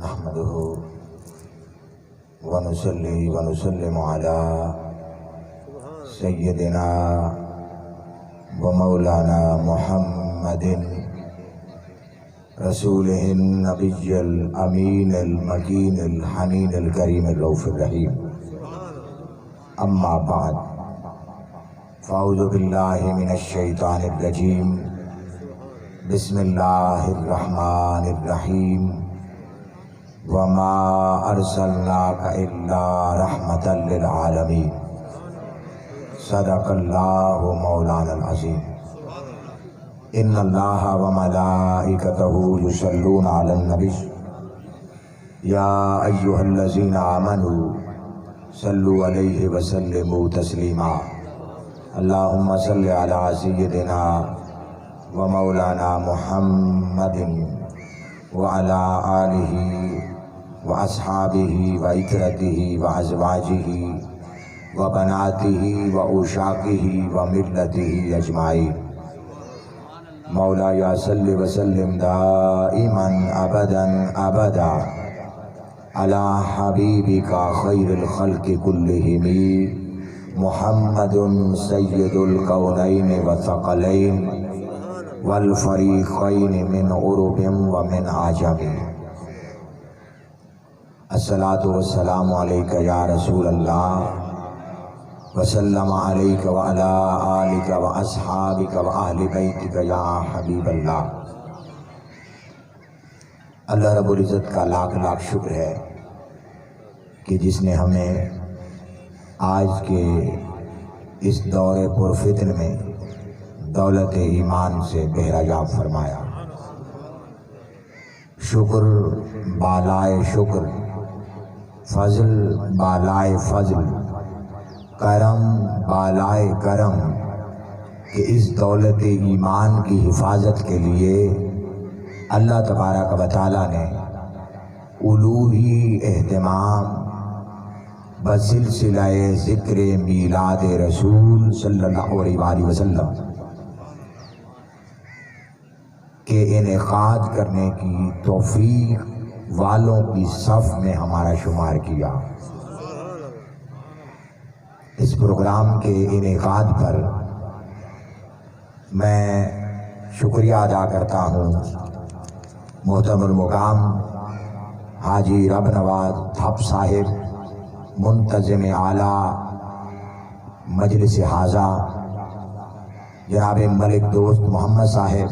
نحمده ونصلي ونسلم على سيدنا ومولانا محمد رسوله النبي الأمين المكين الحنين الكريم الرؤوف الرحيم. أما بعد، فأعوذ بالله من الشيطان الرجيم. بسم الله الرحمن الرحيم. وما أرسلناك إلا رحمة للعالمين. صدق الله مولانا العظيم. إن الله وملائكته يصلون على النبي يا أيها الذين آمنوا صلوا عليه وسلموا تسليما. اللهم صل على سيدنا ومولانا محمد وعلى آله وأصحابه وإترته وأزواجه وبناته وأوشاقه وملته أجمعين. مولاي صل وسلم دائما أبدا أبدا على حبيبك خير الخلق كلهم محمد سيد الكونين والثقلين والفريقين من عرب ومن عجم. الصلاة والسلام عليك يا رسول الله وسلم عليك وعلى آلك وأصحابك وأهل بيتك يا حبیب اللہ. اللہ رب العزت کا لاکھ لاکھ شکر ہے کہ جس نے ہمیں آج کے اس دور پرفتن میں دولت ایمان سے بہرجاب فرمایا. شکر بالائے شکر، فضل بالائے فضل، کرم بالائے کرم کہ اس دولت ایمان کی حفاظت کے لیے اللہ تبارک و تعالیٰ نے الوہی اہتمام بسلسلہ ذکر میلاد رسول صلی اللہ علیہ وسلم کے انعقاد کرنے کی توفیق والوں کی صف میں ہمارا شمار کیا. اس پروگرام کے انعقاد پر میں شکریہ ادا کرتا ہوں محترم المقام حاجی رب نواز تھپ صاحب، منتظم اعلیٰ مجلس حاضہ جناب ملک دوست محمد صاحب،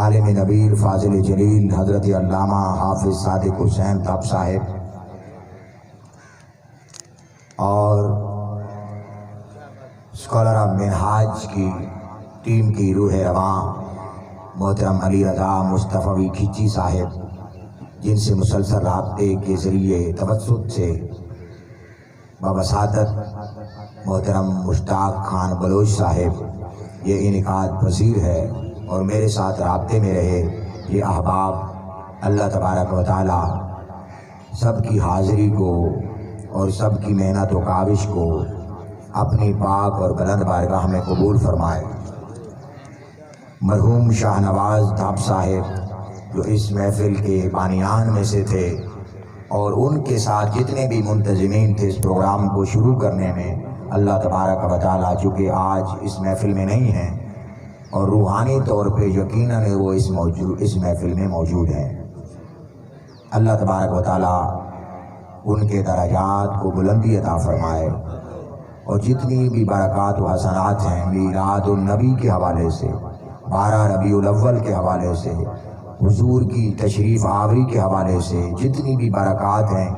عالم نبیر فاضل جلیل حضرت علامہ حافظ صادق حسین تھپ صاحب، اور اسکالر آف منہاج کی ٹیم کی روح رواں محترم علی رضا مصطفی کھچی صاحب، جن سے مسلسل رابطے کے ذریعے توسط سے بواسطت محترم مشتاق خان بلوچ صاحب یہ انعقاد پذیر ہے اور میرے ساتھ رابطے میں رہے. یہ احباب اللہ تبارک و تعالی سب کی حاضری کو اور سب کی محنت و کاوش کو اپنی پاک اور بلند بارگاہ میں قبول فرمائے. مرحوم شاہ نواز تھپ صاحب جو اس محفل کے بانیان میں سے تھے اور ان کے ساتھ جتنے بھی منتظمین تھے اس پروگرام کو شروع کرنے میں، اللہ تبارک و تعالیٰ چونکہ آج اس محفل میں نہیں ہیں اور روحانی طور پہ یقیناً وہ اس محفل میں موجود ہیں، اللہ تبارک و تعالیٰ ان کے درجات کو بلندی عطا فرمائے اور جتنی بھی برکات و حسنات ہیں میلاد النبی کے حوالے سے، 12 ربیع الاول کے حوالے سے، حضور کی تشریف آوری کے حوالے سے جتنی بھی برکات ہیں،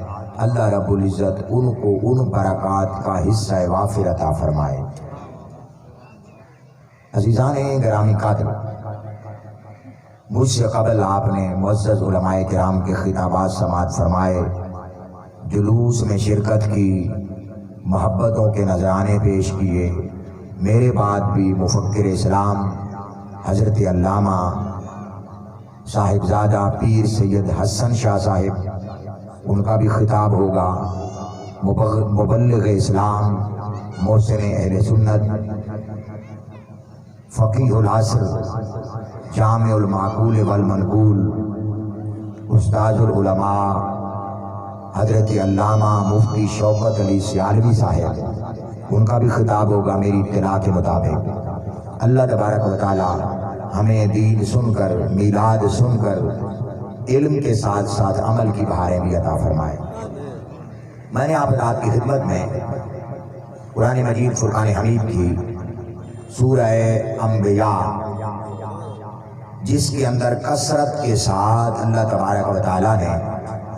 اللہ رب العزت ان کو ان برکات کا حصہ وافر عطا فرمائے. عزیزان گرامی قدر، مجھ سے قبل آپ نے معزز علماء کرام کے خطابات سماعت فرمائے، جلوس میں شرکت کی، محبتوں کے نذرانے پیش کیے. میرے بعد بھی مفکر اسلام حضرت علامہ صاحبزادہ پیر سید حسن شاہ صاحب، ان کا بھی خطاب ہوگا. مبلغ اسلام، محسن اہل سنت، فقیہ العصر، جامع المعقول والمنقول، استاذ العلماء حضرت علامہ مفتی شوکت علی سیالوی صاحب، ان کا بھی خطاب ہوگا میری اطلاع کے مطابق۔ اللہ تبارک و تعالی ہمیں دین سن کر، میلاد سن کر، علم کے ساتھ ساتھ عمل کی بہاریں بھی عطا فرمائے۔ میں نے آپ کی خدمت میں قرآن مجید فرقان حمید کی سورہ انبیاء، جس کے اندر کثرت کے ساتھ اللہ تبارک و تعالیٰ نے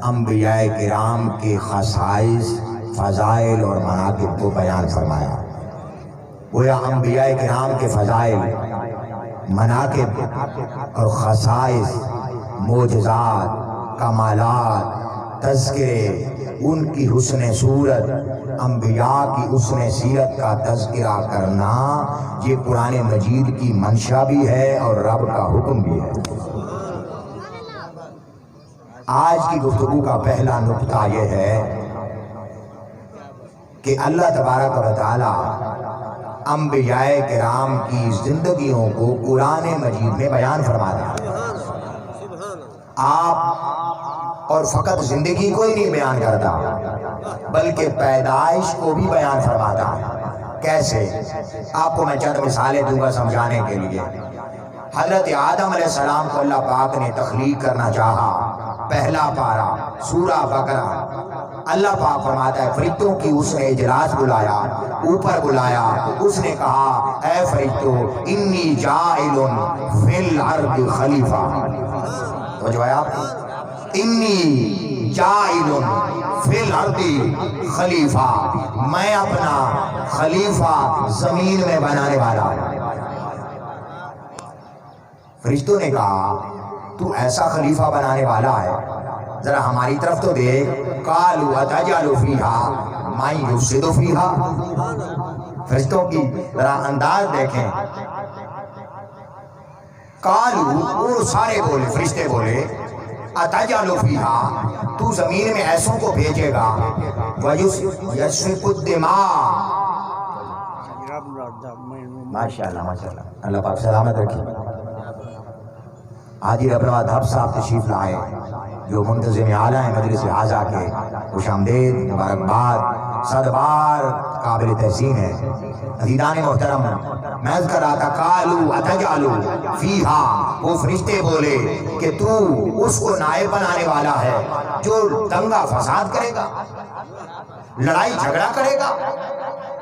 انبیاء کرام کے خصائص، فضائل اور مناقب کو بیان فرمایا۔ گویا انبیاء کرام کے فضائل، مناقب اور خصائص، معجزات، کمالات، تذکرے، ان کی حسن صورت، انبیاء کی حسن سیرت کا تذکرہ کرنا، یہ قرآن مجید کی منشا بھی ہے اور رب کا حکم بھی ہے۔ آج کی گفتگو کا پہلا نقطہ یہ ہے کہ اللہ تبارک و تعالی انبیاء کرام کی زندگیوں کو قرآن مجید میں بیان فرماتا ہے۔ آپ اور فقط زندگی کو ہی نہیں بیان کرتا، بلکہ پیدائش کو بھی بیان فرماتا ہے۔ کیسے؟ آپ کو میں چند مثالیں دوں گا سمجھانے کے لیے۔ حضرت آدم علیہ السلام کو اللہ پاک نے تخلیق کرنا چاہا، پہلا پارہ سورہ بقرہ، اللہ پاک فرماتا ہے فرشتوں کی اس نے اجلاس بلایا، اوپر بلایا، اس نے کہا اے فرشتوں انی جاعل فی الارض خلیفہ۔ تو جو ہے آپ انی جاعل فی الارض خلیفہ، میں اپنا خلیفہ زمین میں بنانے والا ہوں۔ فرشتوں نے کہا تو ایسا خلیفہ بنانے والا ہے، ذرا ہماری طرف تو دیکھ۔ قالوا اتجعل فیہا من یفسد فیہا، فرشتوں کی ذرا انداز دیکھیں۔ قالوا، وہ سارے بولے، فرشتے بولے اتجعل فیہا، تو زمین میں ایسوں کو بھیجے گا، ویسفک الدماء۔ ماشاءاللہ ماشاءاللہ، اللہ پاک سلامت رکھے۔ حاجی ربروہ دھب صاحب تشریف لائے، جو منتظم اعلیٰ ہیں مجلس حاضہ کے، خوش آمدید، مبارکباد، صد بار قابل تحسین ہے۔ عزیزان محترم، میں کر رہا تھا قالوا اتجعل فیہا، وہ فرشتے بولے کہ تو اس کو نائب بنانے والا ہے جو دنگا فساد کرے گا، لڑائی جھگڑا کرے گا،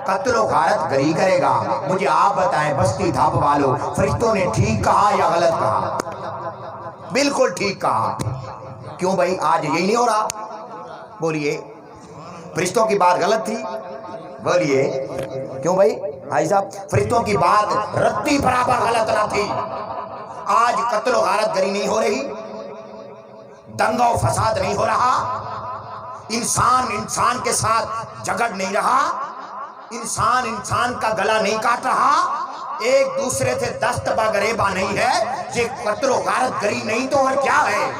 قتل و غارت گری کرے گا۔ مجھے آپ بتائیں بستی دھاپ والو، فرشتوں نے ٹھیک کہا یا غلط کہا؟ بالکل ٹھیک کہا۔ کیوں بھائی آج یہی نہیں ہو رہا؟ بولیے، فرشتوں کی بات غلط تھی؟ بولیے کیوں بھائی؟ بھائی صاحب فرشتوں کی بات رتی برابر غلط نہ تھی۔ آج قتل و غارت گری نہیں ہو رہی، دنگا و فساد نہیں ہو رہا، انسان کے ساتھ جھگڑ نہیں رہا، انسان کا گلا نہیں کاٹ رہا، ایک دوسرے سے دست بگریبا نہیں ہے، یہ قتل و غارت گری نہیں تو اور کیا ہے؟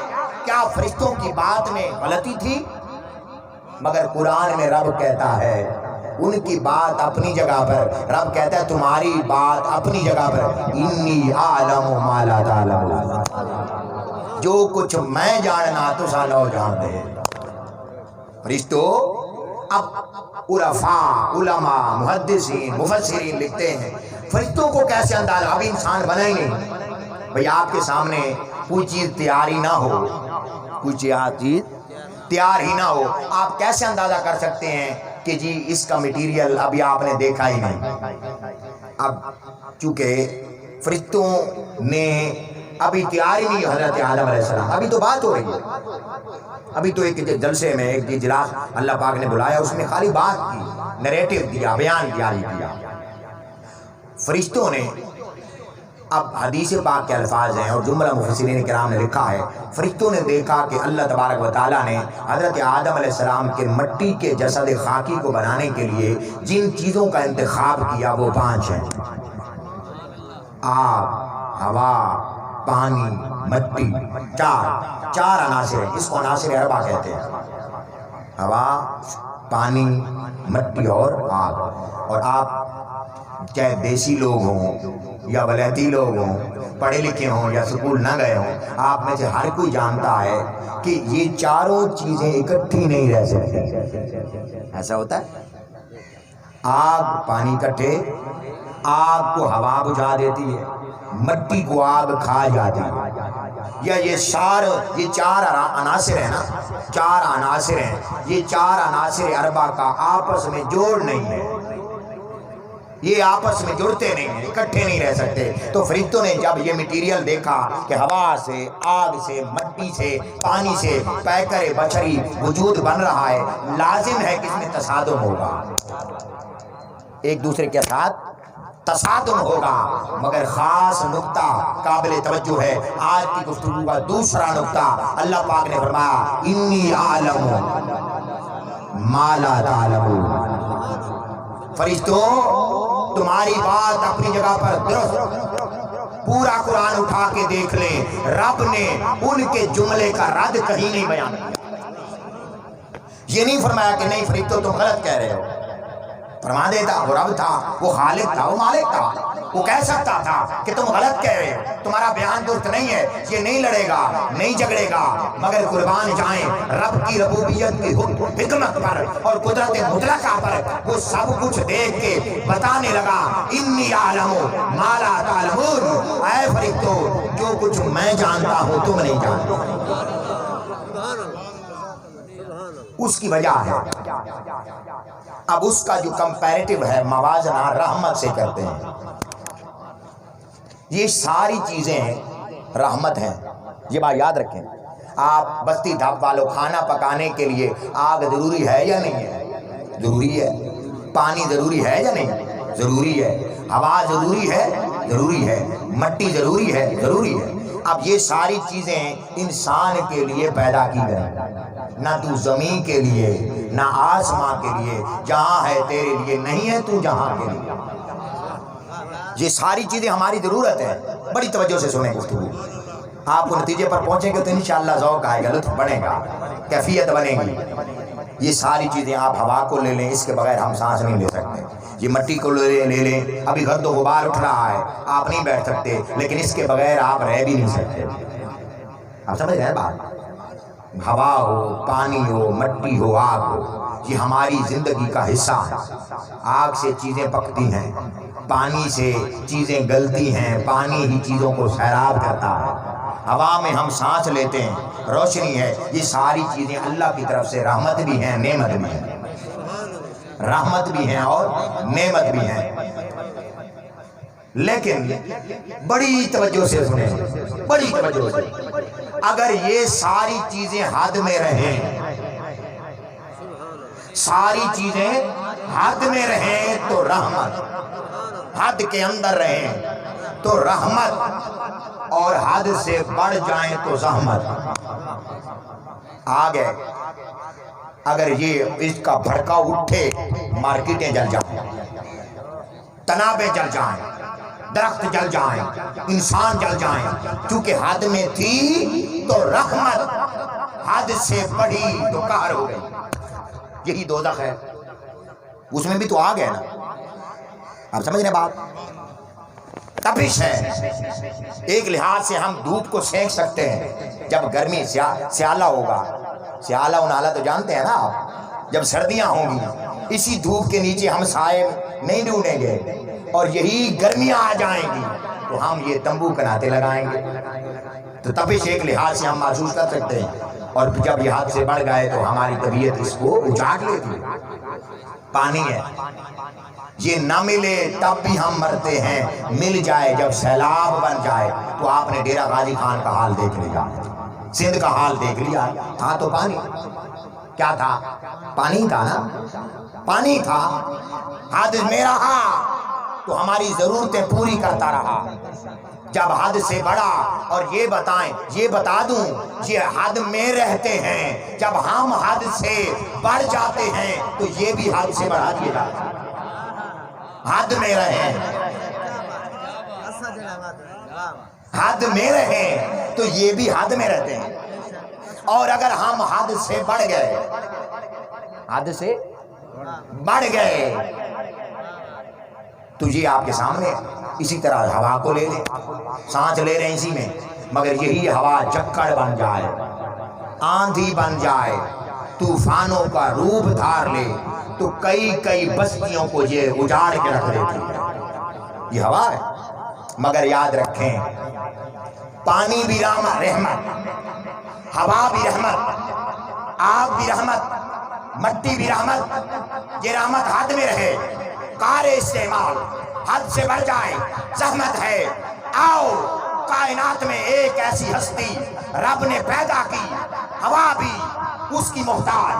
کیا فرشتوں کی بات میں غلطی تھی؟ مگر قرآن میں رب کہتا ہے ان کی بات اپنی جگہ پر، رب کہتا ہے تمہاری بات اپنی جگہ پر، انی اعلم ما لا تعلمون، جو کچھ میں جاننا تو سالو جان دے۔ فرشتوں اب عرفاء، علماء، محدثین، مفسرین لکھتے ہیں فرشتوں کو کیسے اندازہ، اب انسان بنا ہی نہیں بھئی، آپ کے سامنے کوئی چیز تیار ہی نہ ہو، کوئی چیز تیار ہی نہ ہو، آپ کیسے اندازہ کر سکتے ہیں کہ جی اس کا میٹیریل ابھی آپ نے دیکھا ہی نہیں؟ اب چونکہ فرشتوں نے ابھی تیار ہی نہیں، حضرت آدم علیہ السلام، ابھی تو بات ہو رہی ہے، ابھی تو ایک جلسے میں ایک اجلاس اللہ پاک نے بلایا، اس میں خالی بات کی، نریٹو دیا، بیان جاری کیا۔ فرشتوں نے، اب حدیث پاک کے الفاظ ہیں اور جملہ مفسرین کرام نے لکھا ہے، فرشتوں نے دیکھا کہ اللہ تبارک و تعالیٰ نے حضرت آدم علیہ السلام کے مٹی کے جسد خاکی کو بنانے کے لیے جن چیزوں کا انتخاب کیا وہ 5 ہیں: آگ، ہوا، پانی، مٹی، چار عناصر ہیں، اس کو عناصر اربع کہتے ہیں، ہوا، پانی، مٹی اور آگ۔ اور آپ چاہے دیسی لوگ ہوں یا ولایتی لوگ ہوں، پڑھے لکھے ہوں یا سکول نہ گئے ہوں، آپ میں سے ہر کوئی جانتا ہے کہ یہ چاروں چیزیں اکٹھی نہیں رہ سکتی۔ ایسا ہوتا ہے؟ آگ پانی کٹھے، آگ کو ہوا بجھا دیتی ہے، مٹی کو آگ کھا جاتی ہے، یا یہ چار عناصر ہیں نا، چار عناصر ہیں، یہ چار عناصر اربع کا آپس میں جوڑ نہیں ہے، یہ آپس میں جڑتے نہیں ہیں، اکٹھے نہیں رہ سکتے۔ تو فرشتوں نے جب یہ میٹیریل دیکھا کہ ہوا سے، آگ سے، مٹی سے، پانی سے پیکر بشری وجود بن رہا ہے، لازم ہے کہ اس میں تصادم ہوگا، ایک دوسرے کے ساتھ تصادم ہوگا۔ مگر خاص نقطہ قابل توجہ ہے آج کی گفتگو کا دوسرا نقطہ، اللہ پاک نے فرمایا انی اعلم ما لا تعلمون۔ فرشتوں تمہاری بات اپنی جگہ پر درست، پورا قرآن اٹھا کے دیکھ لیں، رب نے ان کے جملے کا رد کہیں نہیں بیان کیا۔ یہ نہیں فرمایا کہ نہیں فرشتوں تم غلط کہہ رہے ہو، فرما دیتا وہ رب تھا، وہ خالق تھا، وہ مالک تھا، وہ کہہ سکتا تھا کہ تم غلط کہہ رہے ہو، تمہارا بیان درست نہیں ہے، یہ نہیں لڑے گا، نہیں جھگڑے گا۔ مگر قربان جائیں رب کی ربوبیت کی حکمت پر اور قدرت مطلقہ پر وہ سب کچھ دیکھ کے بتانے لگا انی اعلم ما لا تعلمون، اے فرشتوں جو کچھ میں جانتا ہوں تم نہیں جانتے۔ اس کی وجہ ہے، اب اس کا جو کمپیریٹیو ہے موازنہ رحمت سے کرتے ہیں۔ یہ ساری چیزیں رحمت ہیں، یہ بات یاد رکھیں۔ آپ بستی ڈھاب والوں، کھانا پکانے کے لیے آگ ضروری ہے یا نہیں ہے؟ ضروری ہے۔ پانی ضروری ہے یا نہیں؟ ضروری ہے۔ ہوا ضروری ہے؟ ضروری ہے۔ مٹی ضروری ہے؟ ضروری ہے۔ اب یہ ساری چیزیں انسان کے لیے پیدا کی گئی، نہ تو زمین کے لیے نہ آسمان کے لیے، جہاں ہے تیرے لیے نہیں ہے تو جہاں کے لیے۔ یہ ساری چیزیں ہماری ضرورت ہے، بڑی توجہ سے سنیں گفتگو، آپ کو نتیجے پر پہنچیں گے تو انشاءاللہ ذوق آئے گا، لطف بنے گا، کیفیت بنے گی۔ یہ ساری چیزیں آپ ہوا کو لے لیں، اس کے بغیر ہم سانس نہیں لے سکتے۔ یہ مٹی کو لے لیں، ابھی گرد و غبار اٹھ رہا ہے، آپ نہیں بیٹھ سکتے، لیکن اس کے بغیر آپ رہ بھی نہیں سکتے۔ آپ سمجھ رہے ہیں بات؟ ہوا ہو، پانی ہو، مٹی ہو، آگ ہو، یہ ہماری زندگی کا حصہ ہے۔ آگ سے چیزیں پکتی ہیں، پانی سے چیزیں گلتی ہیں، پانی ہی چیزوں کو سیراب کرتا ہے، ہوا میں ہم سانس لیتے ہیں، روشنی ہے، یہ ساری چیزیں اللہ کی طرف سے رحمت بھی ہیں، نعمت بھی ہیں، رحمت بھی ہیں اور نعمت بھی ہیں۔ لیکن بڑی توجہ سے سنیں، بڑی توجہ سے، اگر یہ ساری چیزیں حد میں رہیں، ساری چیزیں حد میں رہیں تو رحمت، حد کے اندر رہیں تو رحمت، اور حد سے بڑھ جائیں تو زحمت۔ آگے اگر یہ اس کا بھڑکا اٹھے، مارکیٹیں جل جائیں، تنابیں جل جائیں، درخت جل جائیں، انسان جل جائیں، چونکہ حد میں تھی تو رحمت، حد سے بڑھی تو قہر ہو گئی۔ یہی دوزخ ہے، اس میں بھی تو آگ ہے نا، آپ سمجھ رہے بات؟ تپش ہے۔ ایک لحاظ سے ہم دھوپ کو سینک سکتے ہیں، جب گرمی سیالہ ہوگا، سیالہ انالا تو جانتے ہیں نا آپ، جب سردیاں ہوں گی اسی دھوپ کے نیچے ہم سائے نہیں ڈھونڈیں گے، اور یہی گرمیاں آ جائیں گی تو ہم یہ تمبو کناتے لگائیں گے۔ تو تپش ایک لحاظ سے ہم محسوس کر سکتے ہیں، اور جب یہ حد سے بڑھ گئے تو ہماری طبیعت اس کو اجاڑ لیتی۔ پانی ہے، یہ نہ ملے تب بھی ہم مرتے ہیں، مل جائے جب سیلاب بن جائے تو آپ نے ڈیرہ غازی خان کا حال دیکھ لیا، سندھ کا حال دیکھ لیا، تھا تو پانی، کیا تھا؟ پانی تھا نا، پانی تھا، حد میں رہا تو ہماری ضرورتیں پوری کرتا رہا۔ جب حد سے بڑھا، اور یہ بتائیں، یہ بتا دوں، یہ حد میں رہتے ہیں، جب ہم حد سے بڑھ جاتے ہیں تو یہ بھی حد سے بڑھا دیے جاتے ہیں۔ حد میں رہیں، حد میں رہیں تو یہ بھی حد میں رہتے ہیں، اور اگر ہم حد سے بڑھ گئے، حد سے بڑھ گئے تجھے آپ کے سامنے اسی طرح ہوا کو لے لیں، سانس لے رہے ہیں اسی میں، مگر یہی ہوا جکڑ بن جائے، آندھی بن جائے، طوفانوں کا روپ دھار لے تو کئی کئی بستیوں کو یہ اجاڑ کے رکھ دیتی ہے، یہ ہوا ہے۔ مگر یاد رکھیں پانی بھی رحمت، ہوا بھی رحمت، آگ بھی رحمت، مٹی بھی رحمت، یہ رحمت حد میں رہے، کار استعمال حد سے بڑھ جائے زحمت ہے۔ آؤ کائنات میں ایک ایسی ہستی رب نے پیدا کی، ہوا بھی اس کی محتاج،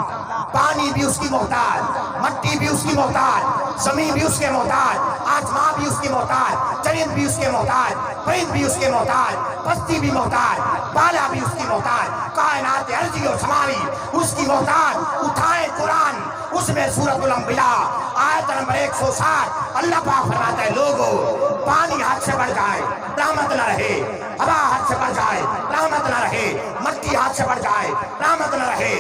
پانی بھی اس کی محتاج، مٹی بھی اس کی محتاج، زمین بھی اس کے محتاج، آسمان بھی اس کی محتاج، چرند بھی اس کے محتاج، پرند بھی اس کے محتاج، پستی بھی محتاج، بالا بھی اس کی محتاج، کائنات ارضی اور سماوی اس کی محتاج۔ اٹھائیں قرآن، اس میں سورۃ الانبیاء آیت نمبر 160 اللہ پاک فرماتا ہے لوگو پانی حد سے بڑھ جائے رحمت نہ رہے، ہوا حد سے بڑھ جائے رحمت نہ رہے، مٹی حد سے بڑھ جائے رحمت نہ رہے،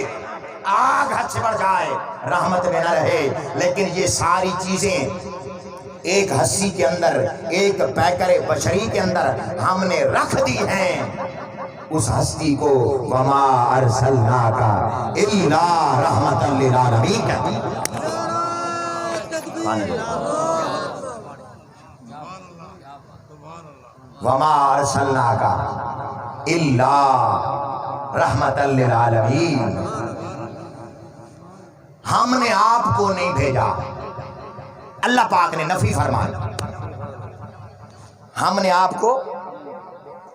آگ حد سے بڑھ جائے رحمت میں نہ رہے۔ لیکن یہ ساری چیزیں ایک ہستی کے اندر، ایک پیکر بشری کے اندر ہم نے رکھ دی ہیں، اس ہستی کو وما ارسلناک الا رحمتا للعالمین کہتے ہیں۔ وما ارسلناک الا رحمتا للعالمین، ہم نے آپ کو نہیں بھیجا، اللہ پاک نے نفی فرمایا، ہم نے آپ کو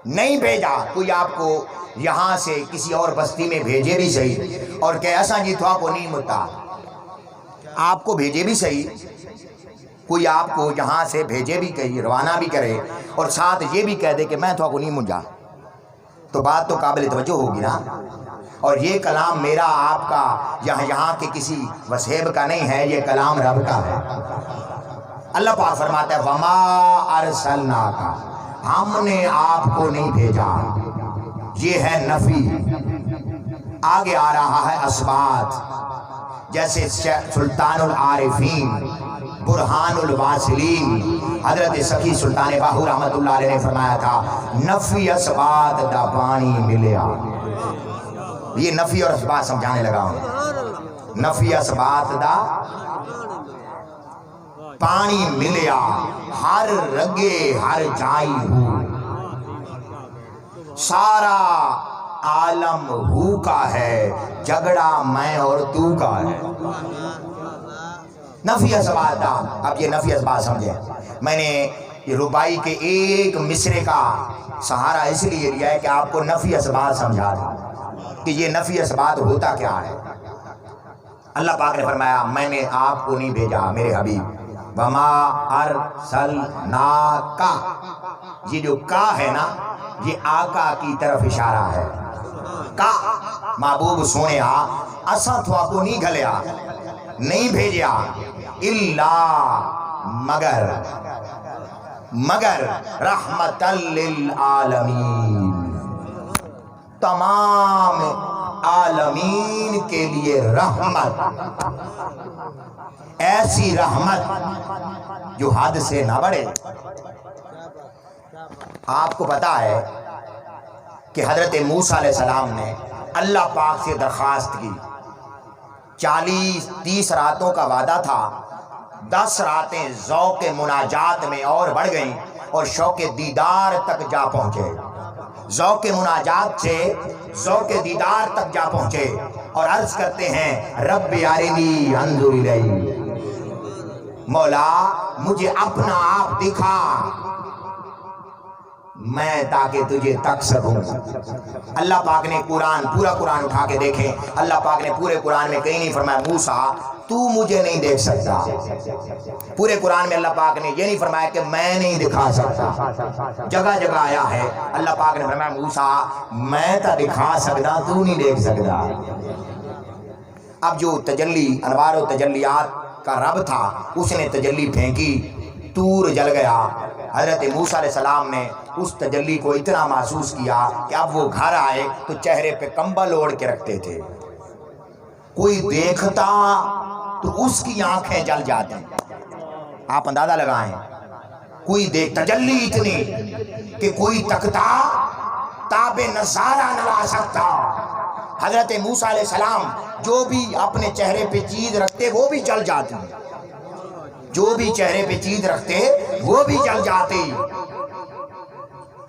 نہیں بھیجا۔ کوئی آپ کو یہاں سے کسی اور بستی میں بھیجے بھی صحیح اور کہ ایسا جی تھا کو نہیں متا، آپ کو بھیجے بھی صحیح، کوئی آپ کو یہاں سے بھیجے بھی کہیں روانہ بھی کرے اور ساتھ یہ بھی کہہ دے کہ میں تھا کو نہیں مجھا، تو بات تو قابل توجہ ہوگی نا۔ اور یہ کلام میرا آپ کا یہاں کے کسی وسیب کا نہیں ہے، یہ کلام رب کا ہے۔ اللہ پاک فرماتا ہے وما ارسلناک، ہم نے آپ کو نہیں بھیجا، یہ ہے نفی۔ آگے آ رہا ہے اثبات، جیسے سلطان العارفین برہان الواصلین حضرت سخی سلطان باہو رحمت اللہ علیہ نے فرمایا تھا نفی اثبات دا پانی ملیا۔ یہ نفی اور اثبات سمجھانے لگا ہوں۔ نفی اثبات دا پانی ملیا، ہر رگے ہر جائی ہو، سارا عالم ہو کا ہے، جھگڑا میں اور تو کا ہے۔ نفی اثبات دا، اب یہ نفی اثبات سمجھیں۔ میں نے یہ ربائی کے ایک مصرے کا سہارا اس لیے لیا ہے کہ آپ کو نفی اثبات سمجھا دیں کہ یہ نفی اثبات ہوتا کیا ہے۔ اللہ پاک نے فرمایا میں نے آپ کو نہیں بھیجا میرے حبیب، وما ارسلناک، یہ جو کا ہے نا یہ آقا کی طرف اشارہ ہے۔ کا محبوب سونے اساں تھوا کو نہیں گھلیا، نہیں بھیجیا، الا مگر رحمتا للعالمین، تمام عالمین کے لیے رحمت، ایسی رحمت جو حد سے نہ بڑھے۔ آپ کو پتا ہے کہ حضرت موسیٰ علیہ السلام نے اللہ پاک سے درخواست کی، 40-30 راتوں کا وعدہ تھا، 10 راتیں ذوق مناجات میں اور بڑھ گئیں اور شوق دیدار تک جا پہنچے، ذوق مناجات سے ذوق دیدار تک جا پہنچے اور عرض کرتے ہیں رب ارنی انظر الیک، مولا مجھے اپنا آپ دکھا میں تاکہ تجھے تک سکوں۔ اللہ پاک نے پورا قرآن اٹھا کے دیکھیں، اللہ پاک نے پورے قرآن میں کہیں نہیں فرمایا موسیٰ تو مجھے نہیں دیکھ سکتا، پورے قرآن میں اللہ پاک نے یہ نہیں فرمایا کہ میں نہیں دکھا سکتا، جگہ جگہ آیا ہے اللہ پاک نے فرمایا موسیٰ میں تا دکھا سکتا تو نہیں دیکھ سکتا۔ اب جو تجلی انوار و تجلیات کا رب تھا اس نے تجلی پھینکی، طور جل گیا۔ حضرت موسیٰ علیہ السلام نے اس تجلی کو اتنا محسوس کیا کہ اب وہ گھر آئے تو چہرے پہ کمبل اوڑھ کے رکھتے تھے، کوئی دیکھتا تو اس کی آنکھیں جل جاتی۔ آپ اندازہ لگائیں کوئی دیکھ تجلی اتنی کہ کوئی تکتا تاب نظارہ نہ لا سکتا۔ حضرت موسیٰ علیہ السلام جو بھی اپنے چہرے پہ چیز رکھتے وہ بھی جل جاتی، جو بھی چہرے پہ چیز رکھتے وہ بھی جل جاتی۔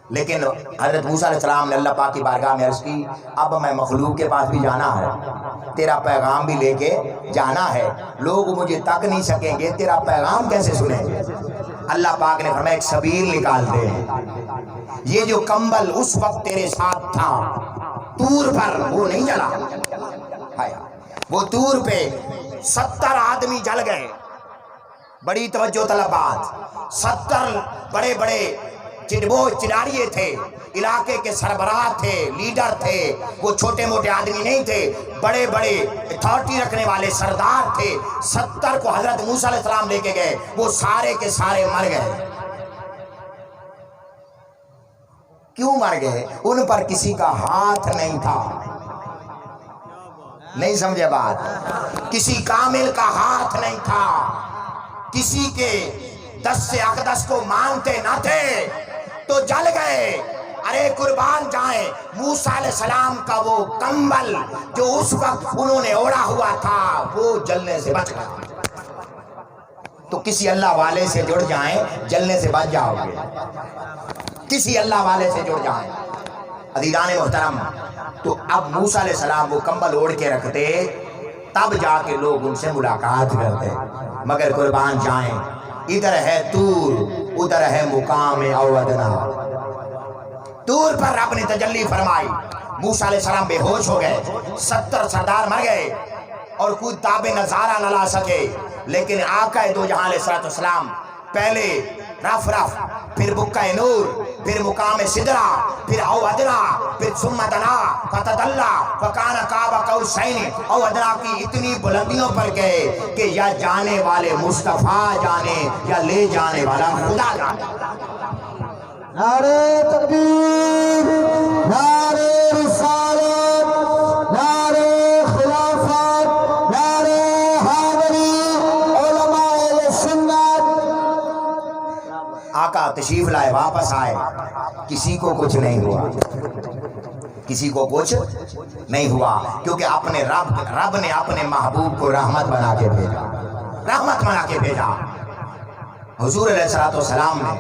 لیکن حضرت موسیٰ علیہ السلام نے اللہ پاک کی بارگاہ میں عرض کی اب میں مخلوق کے پاس بھی جانا ہے، تیرا پیغام بھی لے کے جانا ہے، لوگ مجھے تک نہیں سکیں گے، تیرا پیغام کیسے سنیں گے؟ اللہ پاک نے فرمایا ایک سبیل نکال دے، یہ جو کمبل اس وقت تیرے ساتھ تھا طور پر وہ نہیں جلا، وہ طور پہ 70 آدمی جل گئے، بڑی توجہ طلب بات، 70 بڑے بڑے وہ چناریے تھے، علاقے کے سربراہ تھے، لیڈر تھے، وہ چھوٹے موٹے آدمی نہیں تھے، بڑے بڑے اتھارٹی رکھنے والے سردار تھے۔ 70 کو حضرت موسیٰ علیہ السلام لے کے گئے، وہ سارے کے سارے مر گئے۔ کیوں مر گئے؟ ان پر کسی کا ہاتھ نہیں تھا، نہیں سمجھے بات، کسی کامل کا ہاتھ نہیں تھا، کسی کے دس سے اقدس کو مانتے نہ تھے تو جل گئے۔ ارے قربان جائیں، موسیٰ علیہ السلام کا وہ کمبل جو اس وقت انہوں نے اوڑھا ہوا تھا وہ جلنے سے بچ گیا۔ تو کسی اللہ والے سے جڑ جائیں، جلنے سے بچ جاؤ گے، کسی اللہ والے سے جڑ جائیں۔ عزیزان محترم، تو اب موسیٰ علیہ السلام وہ کمبل اوڑھ کے رکھتے تب جا کے لوگ ان سے ملاقات کرتے، مگر قربان جائیں ادھر ہے طور، ادھر ہے مقام او ادنا۔ طور پر رب نے تجلی فرمائی، موسیٰ علیہ السلام بے ہوش ہو گئے، 70 سردار مر گئے اور کوئی تاب نظارہ نہ لا سکے۔ لیکن آقا دو جہاں علیہ السلام پہلے رف رف، پھر بکہ نور، پھر مقام سدرہ، پھر او ادنا، پھر ثم دنا فتدلی فکان قاب قوسین، او ادنا کی اتنی بلندیوں پر گئے کہ یا جانے والے مصطفیٰ جانے یا لے جانے والا خدا جانے۔ نعرہ تکبیر، نعرہ رسالت، نعرہ خلافت، نعرہ حیدری، علماء سنت۔ آقا تشریف لائے، واپس آئے، کسی کو کچھ نہیں ہوا، کسی کو کچھ نہیں ہوا، کیونکہ اپنے رب نے اپنے محبوب کو رحمت بنا کے بھیجا، رحمت بنا کے بھیجا۔ حضور علیہ السلام نے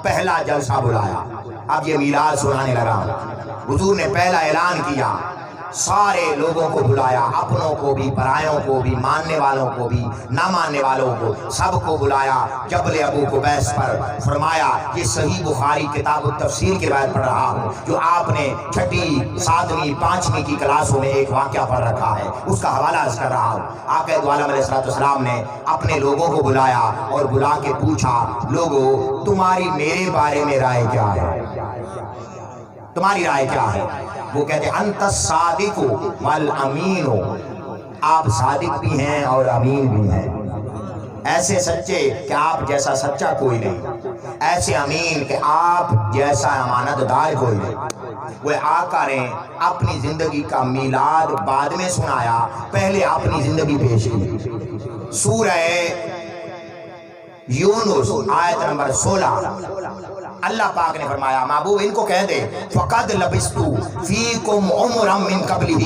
پہلا جلسہ بلایا، اب یہ میلاد سنانے لگا، حضور نے پہلا اعلان کیا، سارے لوگوں کو بلایا، اپنوں کو بھی، پرایوں کو بھی، ماننے والوں کو بھی، نہ ماننے والوں کو، سب کو بلایا۔ جبل ابو قبیس پر فرمایا، یہ صحیح بخاری کتاب التفسیر کی روایت پڑھ رہا ہوں جو آپ نے 6ٹھی، 7ویں، 5ویں کی کلاسوں میں ایک واقعہ پڑھ رکھا ہے، اس کا حوالہ عرض کر رہا ہوں۔ آقا دو عالم علیہ السلام نے اپنے لوگوں کو بلایا اور بلا کے پوچھا، لوگو تمہاری میرے بارے میں رائے کیا ہے؟ تمہاری رائے کیا ہے؟ وہ کہتے ہیں انت الصادق والامین، آپ صادق بھی ہیں اور امین بھی ہیں، ایسے سچے کہ آپ جیسا سچا کوئی نہیں، ایسے امین کہ آپ جیسا امانت دار کوئی نہیں۔ وہ آقا نے اپنی زندگی کا میلاد بعد میں سنایا، پہلے اپنی زندگی پیش کی۔ سورہ یونس آیت نمبر 16، اللہ پاک نے فرمایا محبوب ان کو کہہ دے فقد لبستو فیکم عمرا من قبلہ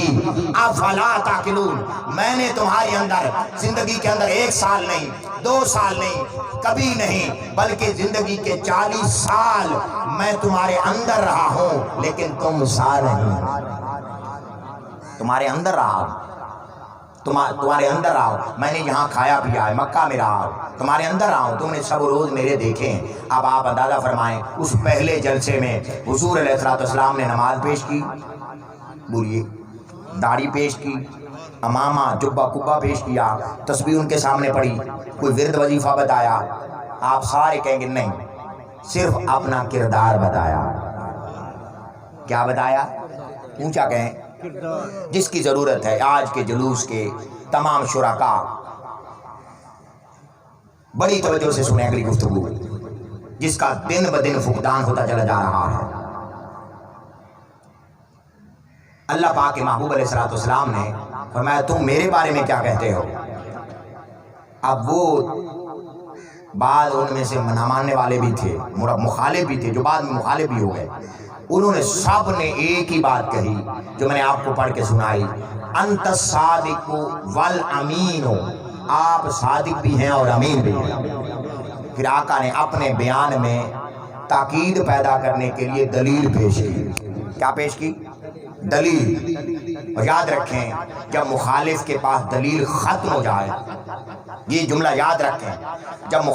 افلا تعقلون، میں نے تمہارے اندر زندگی کے اندر 1 سال نہیں، 2 سال نہیں، کبھی نہیں، بلکہ زندگی کے 40 سال میں تمہارے اندر رہا ہوں، لیکن تم سا نہیں، تمہارے اندر رہا ہوں، تمہارے اندر آؤ، میں نے یہاں کھایا پیا ہے، مکہ میں رہا ہوں، تمہارے اندر آؤں، تم نے سب روز میرے دیکھے ہیں۔ اب آپ اندازہ فرمائیں اس پہلے جلسے میں حضور علیہ السلام نے نماز پیش کی، بولیے، داڑھی پیش کی، امامہ جبہ کبہ پیش کیا، تسبیح ان کے سامنے پڑھی، کوئی ورد وظیفہ بتایا، آپ سارے کہیں گے نہیں، صرف اپنا کردار بتایا۔ کیا بتایا؟ اونچا کہیں، جس کی ضرورت ہے آج کے جلوس کے تمام شرکاء بڑی توجہ سے سنیں اگلی گفتگو، جس کا دن بدن فقدان ہوتا چلا جا رہا ہے۔ اللہ پاک کے محبوب علیہ السلام نے فرمایا تم میرے بارے میں کیا کہتے ہو؟ اب وہ بعض ان میں سے نہ ماننے والے بھی تھے، مخالف بھی تھے، جو بعد میں مخالف بھی ہو گئے، انہوں نے سب نے ایک ہی بات کہی جو میں نے آپ کو پڑھ کے سنائی، انت الصادق والامین، آپ صادق بھی ہیں اور امین بھی ہیں۔ پھر آقا نے اپنے بیان میں تاکید پیدا کرنے کے لیے دلیل پیش کی۔ کیا پیش کی؟ دلیل۔ اور یاد رکھیں جب مخالف کے پاس دلیل ختم ہو جائے، یہ جملہ یاد رکھیں، جب